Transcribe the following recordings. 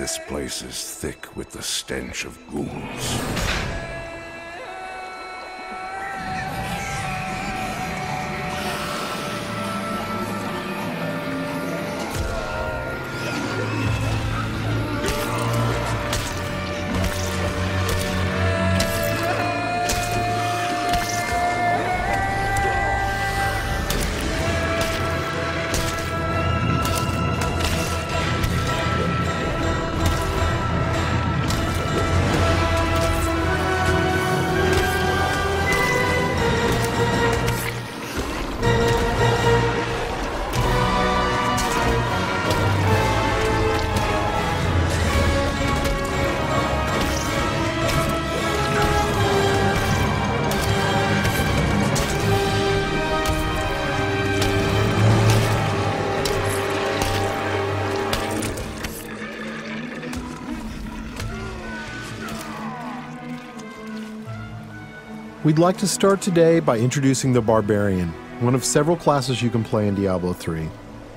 This place is thick with the stench of ghouls. We'd like to start today by introducing the Barbarian, one of several classes you can play in Diablo 3.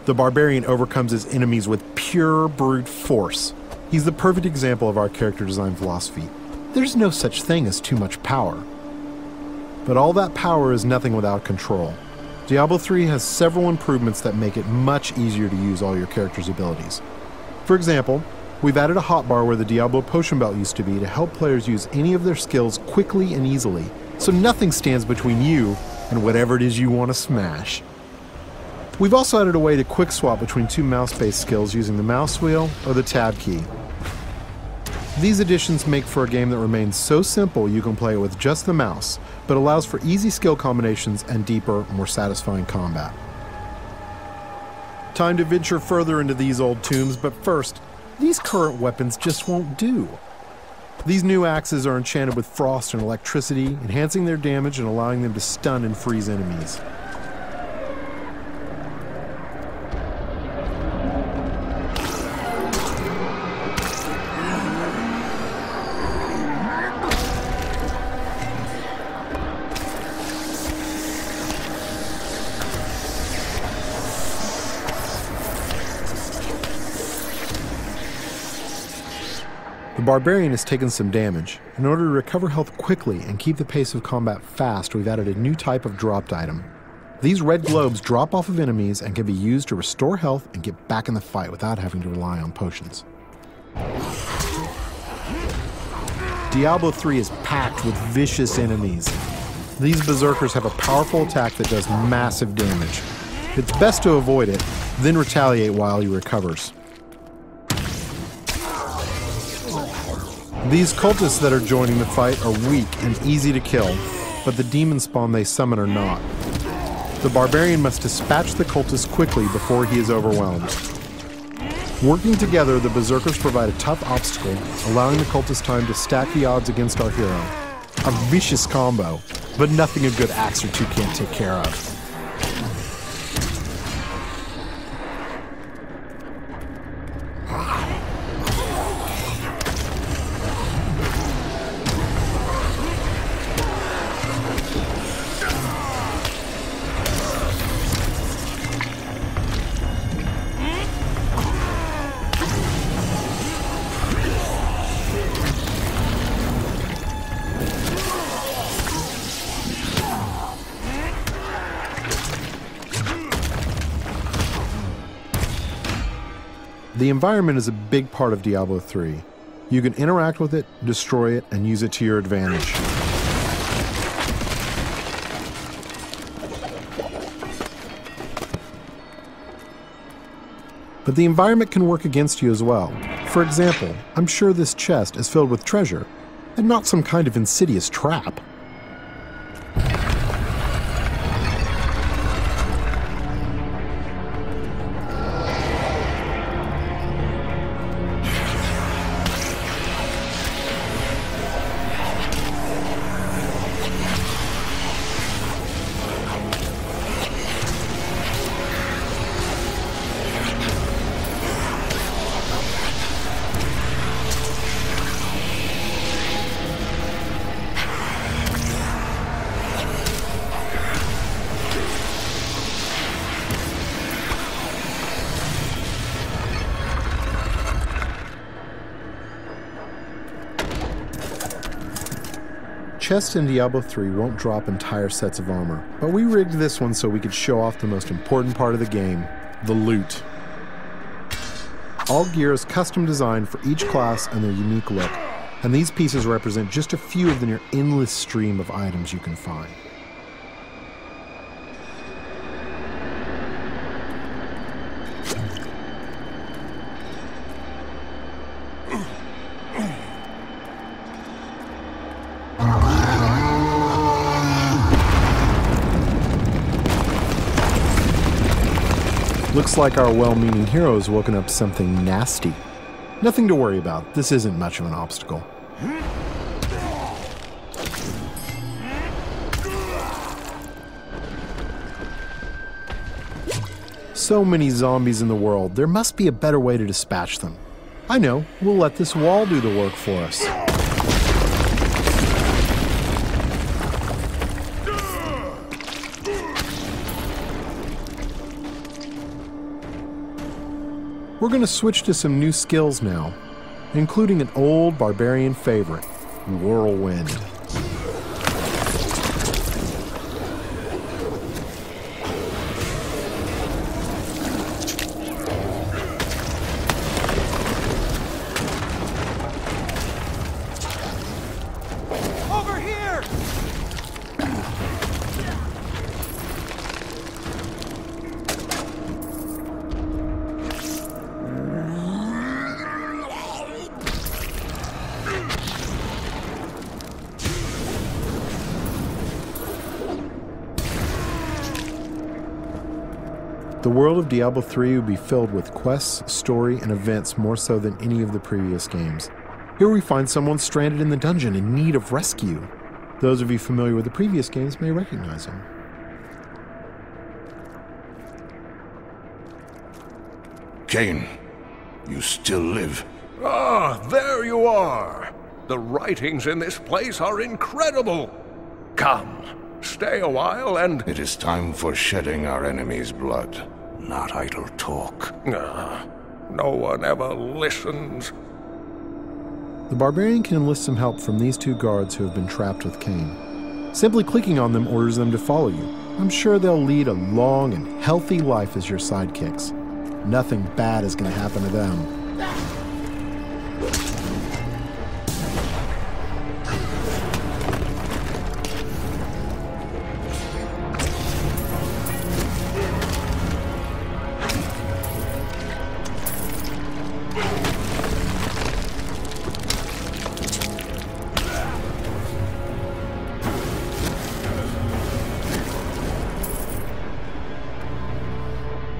The Barbarian overcomes his enemies with pure brute force. He's the perfect example of our character design philosophy. There's no such thing as too much power. But all that power is nothing without control. Diablo 3 has several improvements that make it much easier to use all your character's abilities. For example, we've added a hotbar where the Diablo potion belt used to be to help players use any of their skills quickly and easily, so nothing stands between you and whatever it is you want to smash. We've also added a way to quick swap between two mouse-based skills using the mouse wheel or the tab key. These additions make for a game that remains so simple you can play it with just the mouse, but allows for easy skill combinations and deeper, more satisfying combat. Time to venture further into these old tombs, but first, these current weapons just won't do. These new axes are enchanted with frost and electricity, enhancing their damage and allowing them to stun and freeze enemies. The Barbarian has taken some damage. In order to recover health quickly and keep the pace of combat fast, we've added a new type of dropped item. These red globes drop off of enemies and can be used to restore health and get back in the fight without having to rely on potions. Diablo 3 is packed with vicious enemies. These berserkers have a powerful attack that does massive damage. It's best to avoid it, then retaliate while he recovers. These cultists that are joining the fight are weak and easy to kill, but the demon spawn they summon are not. The Barbarian must dispatch the cultists quickly before he is overwhelmed. Working together, the berserkers provide a tough obstacle, allowing the cultists time to stack the odds against our hero. A vicious combo, but nothing a good axe or two can't take care of. The environment is a big part of Diablo 3. You can interact with it, destroy it, and use it to your advantage. But the environment can work against you as well. For example, I'm sure this chest is filled with treasure, and not some kind of insidious trap. chests in Diablo 3 won't drop entire sets of armor, but we rigged this one so we could show off the most important part of the game, the loot. All gear is custom designed for each class and their unique look, and these pieces represent just a few of the near endless stream of items you can find. Looks like our well-meaning hero has woken up something nasty. Nothing to worry about. This isn't much of an obstacle. So many zombies in the world, there must be a better way to dispatch them. I know, we'll let this wall do the work for us. We're going to switch to some new skills now, including an old barbarian favorite, Whirlwind. Over here! The world of Diablo 3 will be filled with quests, story, and events more so than any of the previous games. Here we find someone stranded in the dungeon in need of rescue. Those of you familiar with the previous games may recognize him. Cain, you still live. Ah, there you are! The writings in this place are incredible! Come, stay a while and... It is time for shedding our enemy's blood, not idle talk. No one ever listens. The barbarian can enlist some help from these two guards who have been trapped with Cain. Simply clicking on them orders them to follow you. I'm sure they'll lead a long and healthy life as your sidekicks. Nothing bad is going to happen to them.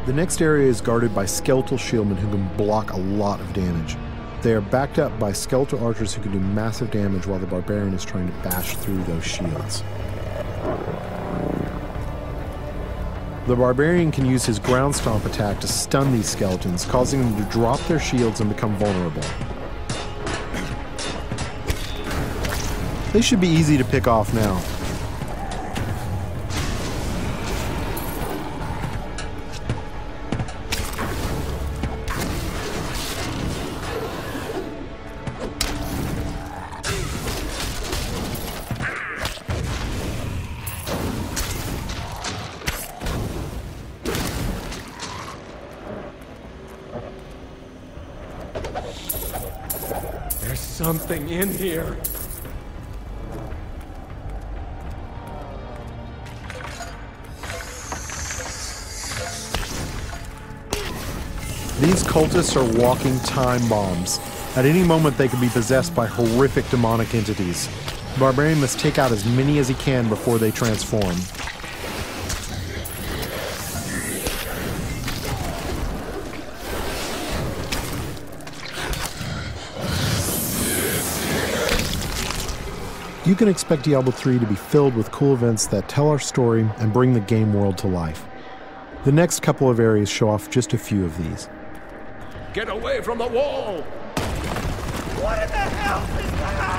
The next area is guarded by skeletal shieldmen who can block a lot of damage. They are backed up by skeletal archers who can do massive damage while the barbarian is trying to bash through those shields. The barbarian can use his ground stomp attack to stun these skeletons, causing them to drop their shields and become vulnerable. They should be easy to pick off now. There's something in here. These cultists are walking time bombs. At any moment they could be possessed by horrific demonic entities. The barbarian must take out as many as he can before they transform. You can expect Diablo 3 to be filled with cool events that tell our story and bring the game world to life. The next couple of areas show off just a few of these. Get away from the wall! What in the hell is that?